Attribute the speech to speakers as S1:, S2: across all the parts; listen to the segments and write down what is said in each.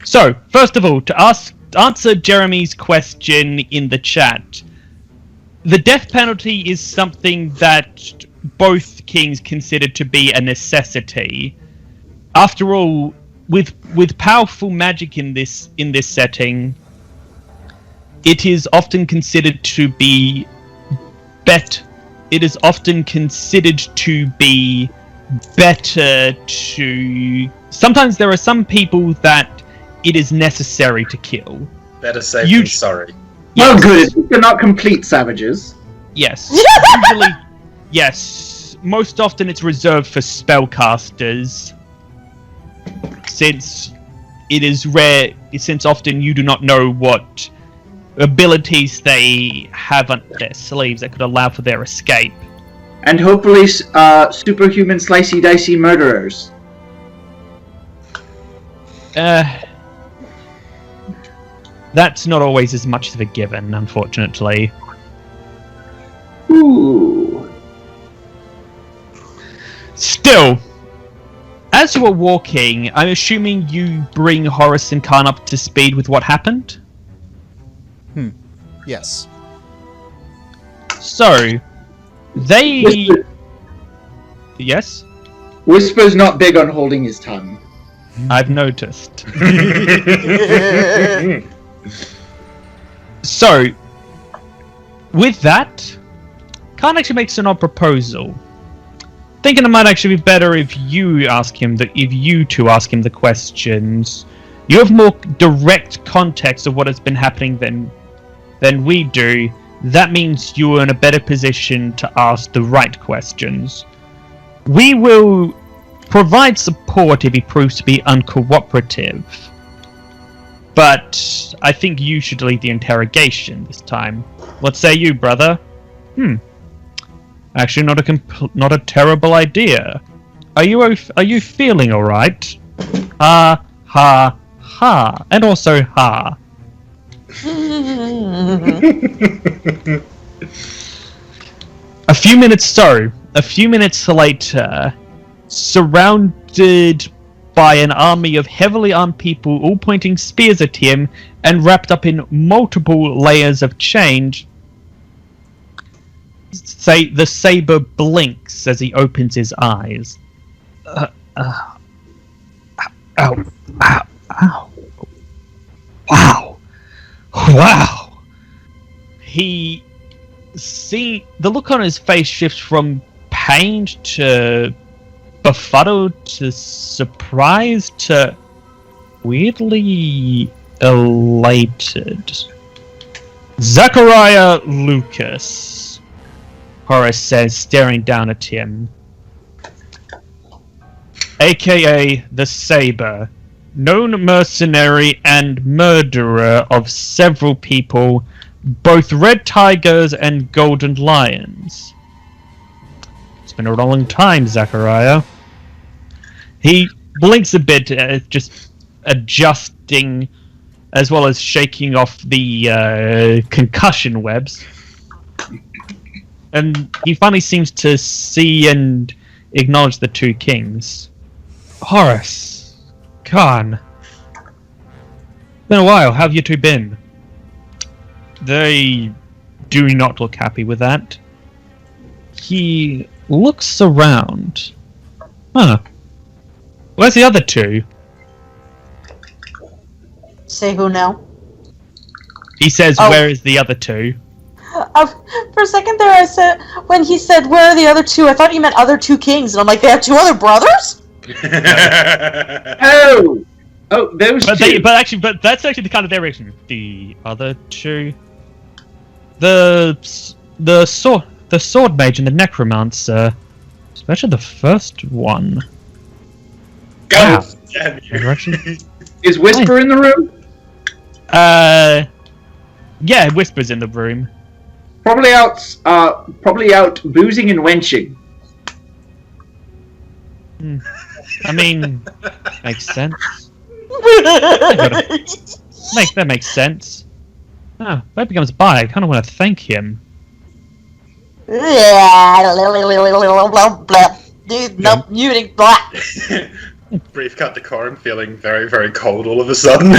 S1: So, first of all, to answer Jeremy's question in the chat, the death penalty is something that both kings considered to be a necessity. After all, with powerful magic in this setting, it is often considered to be It is often considered to be better to. Sometimes there are some people that it is necessary to kill.
S2: Better safe than sorry.
S3: Yes. Oh, good. They're not complete savages.
S1: Yes. Usually, yes. Most often it's reserved for spellcasters. Since it is rare, since often you do not know what abilities they have under their sleeves that could allow for their escape.
S3: And hopefully superhuman slicey dicey murderers.
S1: That's not always as much of a given, unfortunately.
S3: Ooh.
S1: Still, as you are walking, I'm assuming you bring Horace and Khan up to speed with what happened?
S4: Yes.
S1: So, they...
S3: Whisper.
S1: Yes?
S3: Whisper's not big on holding his tongue.
S1: I've noticed. So, with that, Khan actually makes an odd proposal. Thinking it might actually be better if you two ask him the questions. You have more direct context of what has been happening than we do. That means you are in a better position to ask the right questions. We will provide support if he proves to be uncooperative. But I think you should lead the interrogation this time. What say you, brother? Actually, not a terrible idea. Are you feeling all right? Ha ha ha, and also ha. A few minutes later, surrounded by an army of heavily armed people all pointing spears at him and wrapped up in multiple layers of chain, the Saber blinks as he opens his eyes. Ow. Wow. The look on his face shifts from pained to befuddled to surprised to weirdly elated. Zachariah Lucas, Horace says, staring down at him. AKA the Saber, known mercenary and murderer of several people, both red tigers and golden lions. It's been a long time, Zachariah. He blinks a bit, just adjusting, as well as shaking off the concussion webs. And he finally seems to see and acknowledge the two kings. Horace, Khan. Been a while. How have you two been? They do not look happy with that. He looks around. Huh. Where's the other two?
S5: Say who now?
S1: He says, where is the other two?
S2: For a second there, I said, when he said, "Where are the other two?" I thought he meant other two kings, and I'm like, they have two other brothers?
S3: Those
S1: But
S3: two.
S1: but that's actually the kind of their reaction. The other two, the sword mage and the necromancer, especially the first one.
S4: Go!
S1: Wow.
S4: Damn you.
S1: Direction?
S3: Is Whisper in the room?
S1: Yeah, Whisper's in the room.
S3: Probably out boozing and wenching.
S1: I mean, makes sense. That makes sense. Oh, if that becomes bi, I kind of want to thank him.
S2: Dude, nope, muting, blah.
S4: Brief cut to Korim, feeling very, very cold all of a sudden.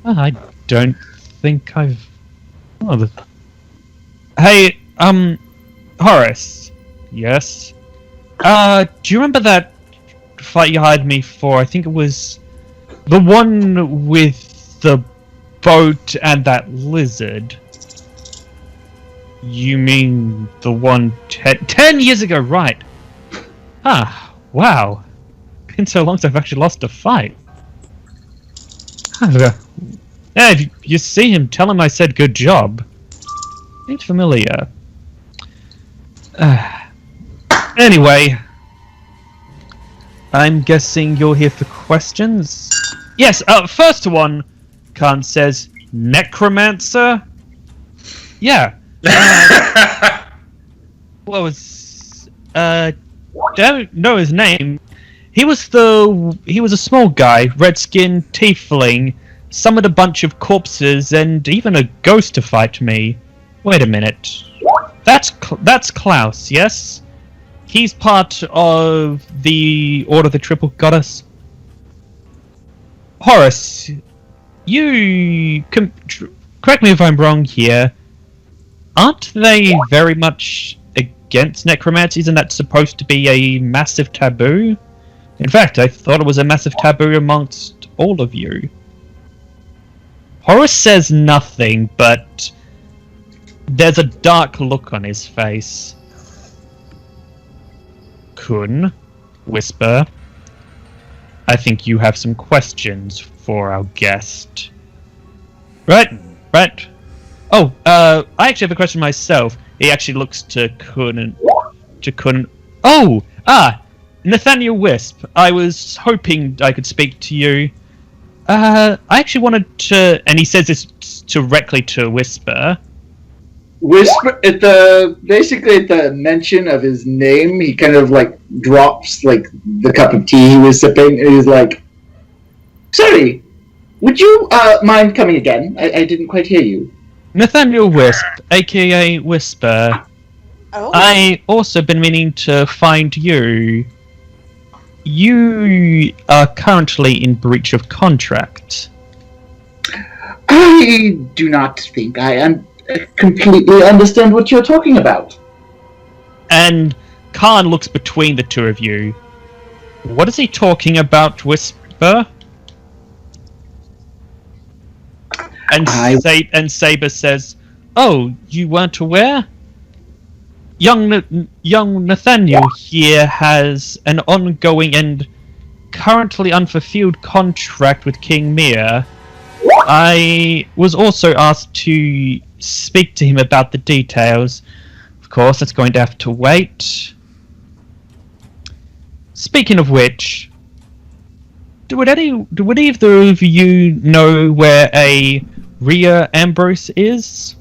S1: I don't think I've... Oh, Hey, Horace. Yes? Do you remember that fight you hired me for? I think it was the one with the boat and that lizard. You mean the one 10 years ago, right? Ah, wow. Been so long since I've actually lost a fight. Yeah, if you see him, tell him I said good job. Seems familiar. Anyway, I'm guessing you're here for questions? Yes, first one, Khan says, necromancer? Yeah. What was... don't know his name. He was a small guy, red-skinned tiefling, summoned a bunch of corpses, and even a ghost to fight me. Wait a minute. That's Claus, yes? He's part of the Order of the Triple Goddess. Horace, you... correct me if I'm wrong here. Aren't they very much against necromancy? Isn't that supposed to be a massive taboo? In fact, I thought it was a massive taboo amongst all of you. Horace says nothing, but there's a dark look on his face. Kun, Whisper, I think you have some questions for our guest. Right. Oh, I actually have a question myself. He actually looks to Kun. Oh, Nathaniel Wisp. I was hoping I could speak to you. I actually wanted to, and he says this directly to Whisper.
S3: Whisper at the mention of his name, he kind of like drops like the cup of tea he was sipping, and he's like, "Sorry, would you mind coming again? I didn't quite hear you."
S1: Nathaniel Wisp, aka Whisper.
S2: Oh.
S1: I also been meaning to find you. You are currently in breach of contract.
S3: I do not think I completely understand what you're talking about.
S1: And Khan looks between the two of you. What is he talking about, Whisper? And Saber says, "Oh, you weren't aware? Young Nathaniel here has an ongoing and currently unfulfilled contract with King Mir. I was also asked to speak to him about the details. Of course, it's going to have to wait. Speaking of which, would either of you know where a Rhea Ambrose is?"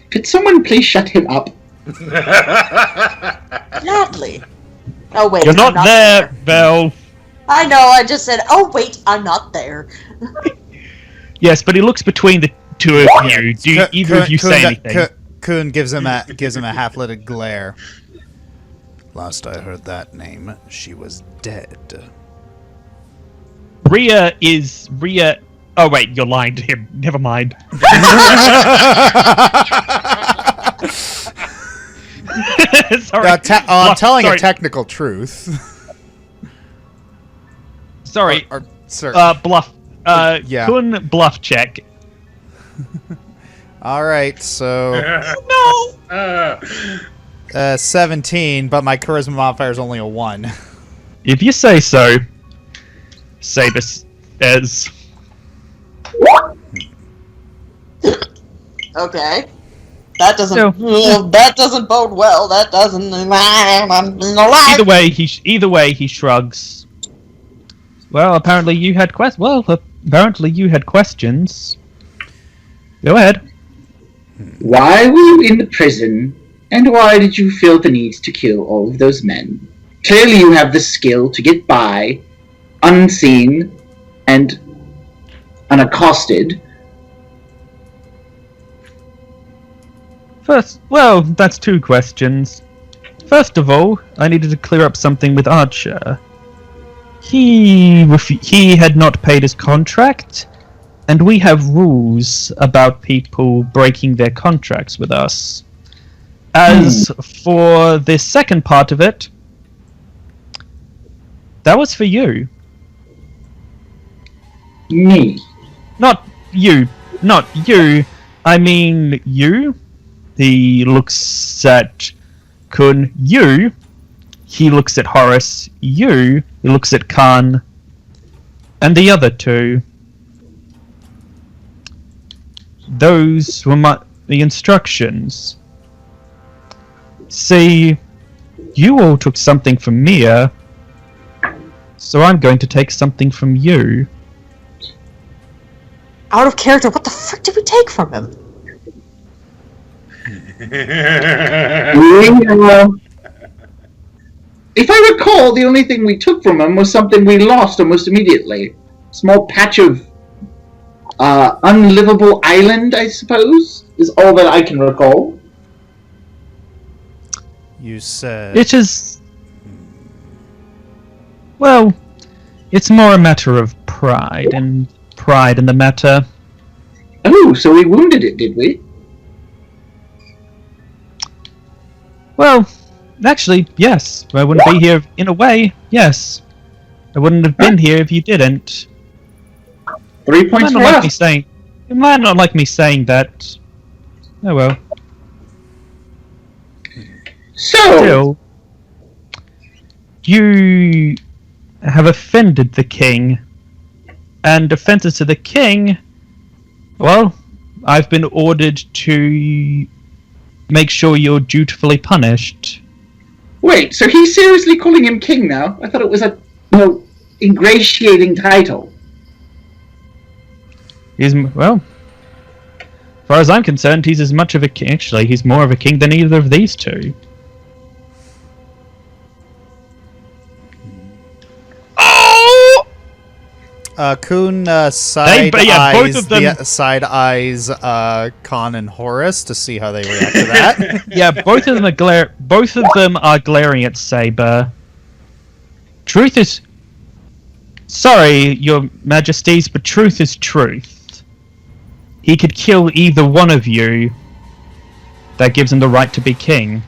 S3: Could someone please shut him up?
S2: Gladly. Oh, wait.
S1: You're
S2: I'm
S1: not there, Vell.
S2: I know, I just said, oh, wait, I'm not there.
S1: Yes, but he looks between the two of you. Do either of you say anything?
S5: Kun gives him a half-lidded glare. Last I heard that name, she was dead.
S1: Rhea. Oh wait, you're lying to him. Never mind. Sorry.
S5: I'm telling a technical truth.
S1: Sorry.
S5: Sir.
S1: Bluff.
S5: Yeah.
S1: Kun bluff check.
S5: All right, so
S1: No!
S5: 17, but my charisma modifier is only a 1.
S1: If you say so, Saber says.
S2: Okay. That doesn't.
S1: No.
S2: That doesn't bode well. That doesn't.
S1: Either way, he shrugs. Well, apparently you had questions. Go ahead.
S3: Why were you in the prison, and why did you feel the need to kill all of those men? Clearly you have the skill to get by, unseen, and unaccosted.
S1: That's 2 questions. First of all, I needed to clear up something with Archer. He had not paid his contract, and we have rules about people breaking their contracts with us. As for the second part of it, that was for you.
S3: Me.
S1: Not you. I mean you. He looks at Kun. You. He looks at Horace. You. He looks at Khan. And the other 2. Those were the instructions. See, you all took something from Mia, so I'm going to take something from you.
S2: Out of character. What the frick did we take from him?
S3: If I recall, the only thing we took from him was something we lost almost immediately. Small patch of unlivable island, I suppose, is all that I can recall.
S5: You said...
S1: It is... Well, it's more a matter of pride in the matter.
S3: Oh, so we wounded it, did we?
S1: Well, actually, yes. I wouldn't be here in a way, yes. I wouldn't have been here if you didn't.
S3: 3 points for us.
S1: You might not like me saying that. Oh well.
S3: So,
S1: Still, you have offended the king. And offenses to the king, well, I've been ordered to make sure you're dutifully punished.
S3: wait, so he's seriously calling him king now? I thought it was a ingratiating title.
S1: Well, as far as I'm concerned, he's as much of a king. Actually, he's more of a king than either of these 2.
S5: Kun
S1: both
S5: side eyes Khan and Horace to see how they react to that.
S1: Yeah, both of them are glaring at Saber. Truth is... Sorry, your majesties, but truth is truth. He could kill either one of you. That gives him the right to be king.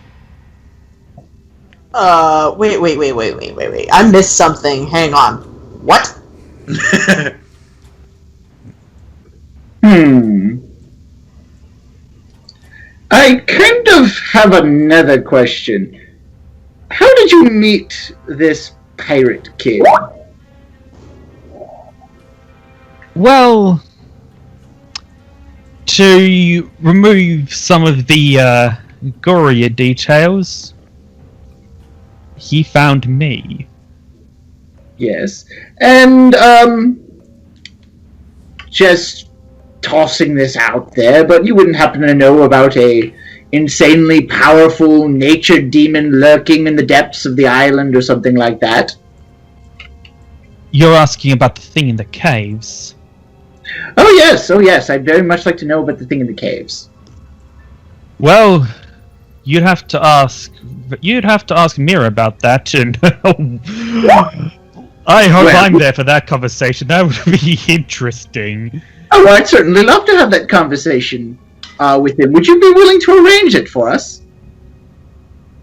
S2: Wait. I missed something. Hang on. What?
S3: I kind of have another question. How did you meet this pirate kid?
S1: Well, to remove some of the gorier details, he found me.
S3: Yes. And, just tossing this out there, but you wouldn't happen to know about a insanely powerful nature demon lurking in the depths of the island or something like that?
S1: You're asking about the thing in the caves.
S3: Oh yes, I'd very much like to know about the thing in the caves.
S1: Well, you'd have to ask Mira about that, and I hope I'm there for that conversation. That would be interesting.
S3: Oh, I'd certainly love to have that conversation with him. Would you be willing to arrange it for us?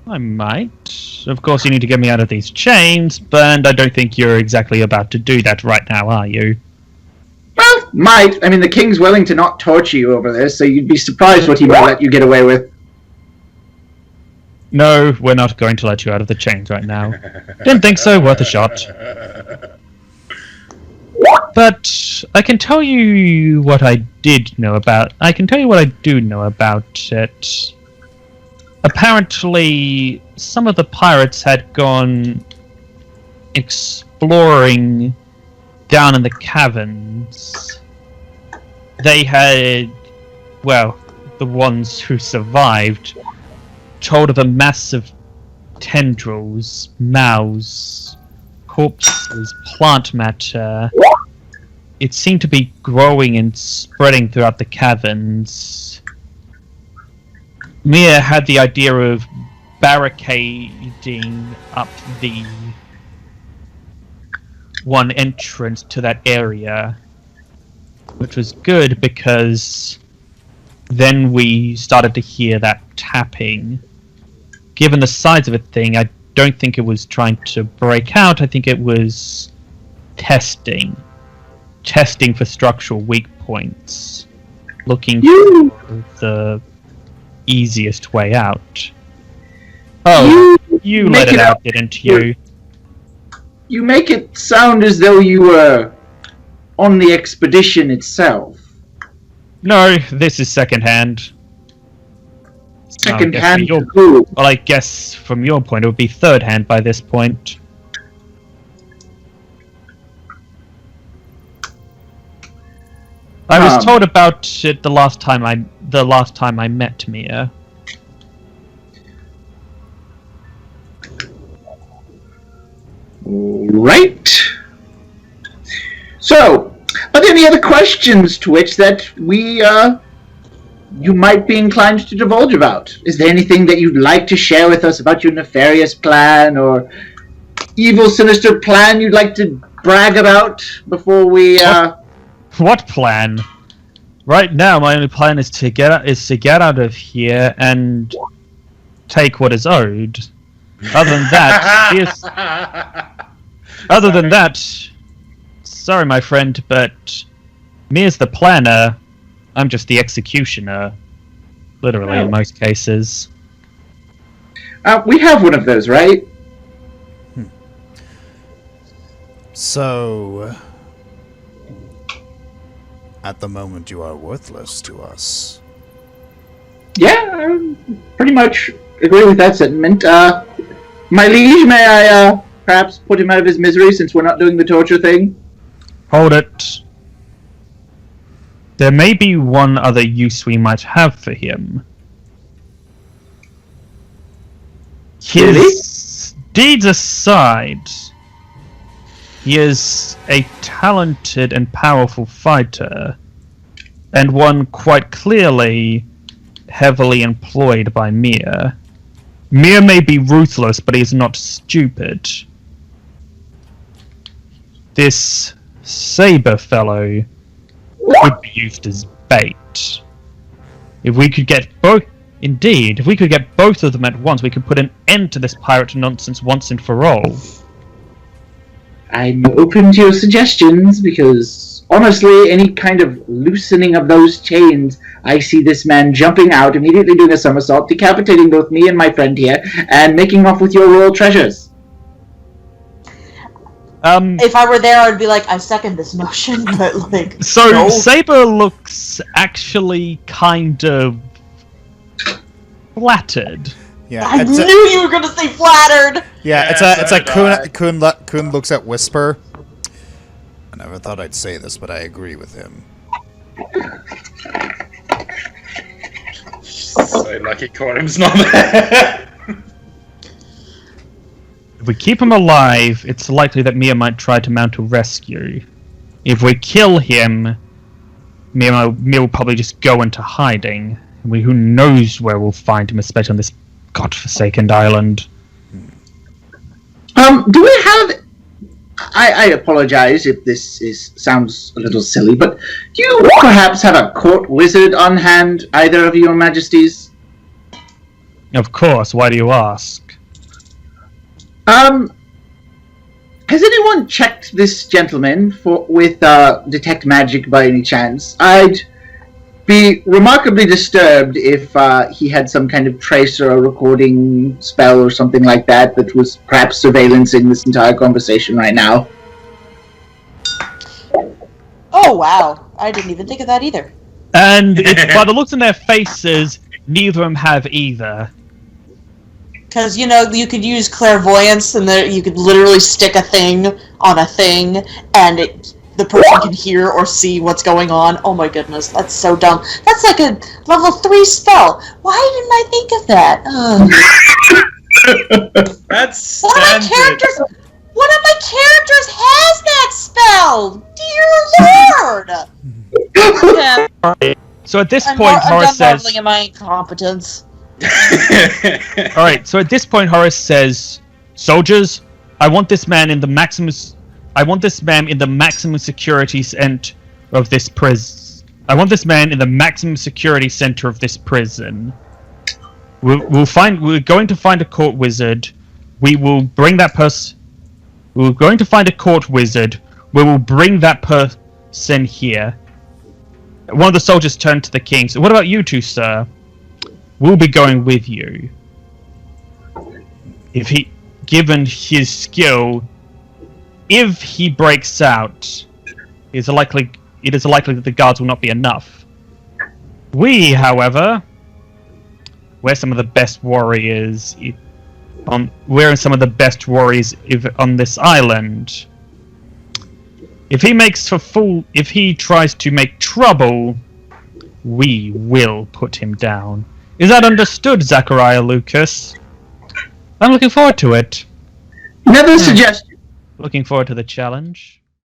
S1: I might. Of course, you need to get me out of these chains, but I don't think you're exactly about to do that right now, are you?
S3: might. I mean, the king's willing to not torture you over this, so you'd be surprised what he might let you get away with.
S1: No, we're not going to let you out of the chains right now. Didn't think so, worth a shot. But I can tell you what I did know about... I can tell you what I do know about it. Apparently, some of the pirates had gone exploring down in the caverns. They had... well, the ones who survived told of a mass of tendrils, mouths, corpses, plant matter. It seemed to be growing and spreading throughout the caverns. Mia had the idea of barricading up the one entrance to that area, which was good because then we started to hear that tapping. Given the size of the thing, I don't think it was trying to break out. I think it was testing for structural weak points, looking for the easiest way out. Oh, you let it out, didn't you?
S3: You make it sound as though you were on the expedition itself.
S1: No, this is secondhand.
S3: Secondhand?
S1: Well, I guess from your point it would be third hand by this point. I was told about it the last time I met Mia.
S3: Right. So, are there any other questions to which that you might be inclined to divulge about? Is there anything that you'd like to share with us about your nefarious plan or evil, sinister plan you'd like to brag about before we...
S1: What plan? Right now, my only plan is to get out of here and take what is owed. Other than that, sorry, my friend, but Mia's the planner. I'm just the executioner, literally in most cases.
S3: We have one of those, right?
S5: So, at the moment, you are worthless to us.
S3: Yeah, I pretty much agree with that sentiment. My liege, may I perhaps put him out of his misery since we're not doing the torture thing?
S1: Hold it. There may be one other use we might have for him. His deeds aside, he is a talented and powerful fighter, and one quite clearly heavily employed by Mia. Mia may be ruthless, but he is not stupid. This Saber fellow could be used as bait. If we could get both of them at once, we could put an end to this pirate nonsense once and for all.
S3: I'm open to your suggestions, because honestly, any kind of loosening of those chains, I see this man jumping out, immediately doing a somersault, decapitating both me and my friend here, and making off with your royal treasures.
S2: If I were there, I'd be like, I second this notion, but like...
S1: So,
S2: no.
S1: Saber looks actually kind of flattered.
S5: Yeah,
S2: I knew you were gonna say flattered!
S5: Yeah,
S4: Yeah,
S5: it's
S4: so
S5: like
S4: did I.
S5: Kun looks at Whisper. I never thought I'd say this, but I agree with him.
S4: So lucky Korim's not there.
S1: If we keep him alive, it's likely that Mia might try to mount a rescue. If we kill him, Mia will probably just go into hiding. Who knows where we'll find him, especially on this godforsaken island.
S3: Do we have... I apologize if this sounds a little silly, but do you perhaps have a court wizard on hand, either of your majesties?
S1: Of course, why do you ask?
S3: Has anyone checked this gentleman with detect magic by any chance? I'd be remarkably disturbed if he had some kind of tracer or recording spell or something like that was perhaps surveillancing this entire conversation right now.
S2: Oh, wow. I didn't even think of that either.
S1: And by the looks on their faces, neither of them have either.
S2: Because, you could use clairvoyance, and you could literally stick a thing on a thing, and the person can hear or see what's going on. Oh my goodness, that's so dumb. That's like a level 3 spell. Why didn't I think of that?
S4: That's
S2: One
S4: standard.
S2: of my characters has that spell! Dear Lord! Yeah,
S1: So at this
S2: I'm
S1: point, Horace
S2: done
S1: says...
S2: marveling at my incompetence.
S1: Alright, so at this point, Horace says, "Soldiers, I want this man in the maximum security center of this prison. I want this man in the maximum security center of this prison. We're going to find a court wizard. We will bring that person. We're going to find a court wizard. We will bring that person here." One of the soldiers turned to the king. "So what about you two, sir? We'll be going with you. Given his skill, if he breaks out, it is likely that the guards will not be enough. We, however, we're some of the best warriors on this island. If he tries to make trouble, we will put him down. Is that understood, Zachariah Lucas? I'm looking forward to it.
S3: Another suggestion.
S1: Looking forward to the challenge.